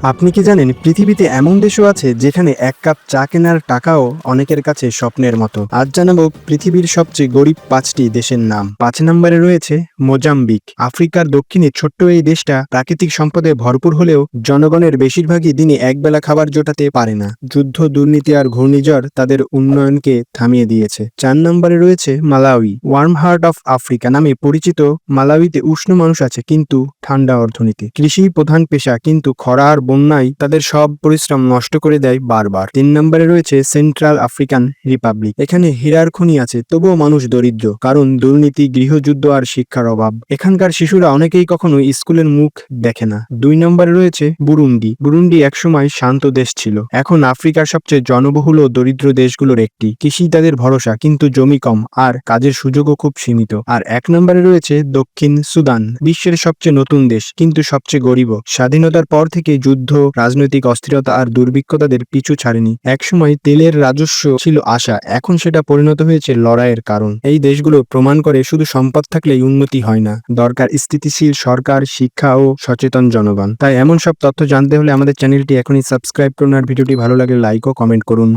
আপনি কি জানেন পৃথিবীতে এমন দেশও আছে যেখানে এক কাপ চা কেনার টাকাও অনেকের কাছে স্বপ্নের মতো। আজ জানাবো পৃথিবীর সবচেয়ে গরিব 5টি দেশের নাম। 5 নম্বরে রয়েছে মোজাম্বিক। আফ্রিকার দক্ষিণে ছোট্ট এই দেশটা প্রাকৃতিক সম্পদে ভরপুর হলেও জনগণের বেশিরভাগই দিনে একবেলা খাবার জোটাতে পারে না। যুদ্ধ, দুর্নীতি আর ঘূর্ণিঝড় তাদের উন্নয়নকে থামিয়ে দিয়েছে। 4 নম্বরে রয়েছে Malawi. Warm heart of Africa নামে পরিচিত মালাউইতে উষ্ণ মানুষ আছে কিন্তু ঠান্ডা অর্থনীতি। কৃষি প্রধান পেশা কিন্তু খরা আর বন্যায় তাদের সব পরিশ্রম নষ্ট করে দেয় বারবার। 3 নম্বরে রয়েছে সেন্ট্রাল আফ্রিকান রিপাবলিক। এখানে হীরার খনি আছে তবুও মানুষ দরিদ্র, কারণ দুর্নীতি, গৃহযুদ্ধ আর শিক্ষার অভাব। এখানকার শিশুরা অনেকেই কখনো স্কুলের মুখ দেখে না। 2 নম্বরে রয়েছে বুরুন্ডি। বুরুন্ডি একসময় শান্ত দেশ ছিল, এখন আফ্রিকার সবচেয়ে জনবহুল ও দরিদ্র দেশগুলোর একটি। কৃষি তাদের ভরসা, কিন্তু জমি কম আর কাজের সুযোগও খুব সীমিত। আর 1 নম্বরে রয়েছে দক্ষিণ সুদান। বিশ্বের সবচেয়ে নতুন দেশ কিন্তু সবচেয়ে গরিব। স্বাধীনতার পর থেকে যুদ্ধ, রাজনৈতিক অস্থিরতা আর দুর্ভিক্ষ তাদের পিছু ছাড়েনি। একসময় তেলের রাজস্ব ছিল আশা, এখন সেটা পরিণত হয়েছে লড়াইয়ের কারণ। এই দেশগুলো প্রমাণ করে শুধু সম্পদ থাকলেই উন্নতি হয় না, দরকার স্থিতিশীল সরকার, শিক্ষা ও সচেতন জনগণ। তাই এমন সব তথ্য জানতে হলে আমাদের চ্যানেলটি এখনই সাবস্ক্রাইব করুন আর ভিডিওটি ভালো লাগলে লাইক ও কমেন্ট করুন।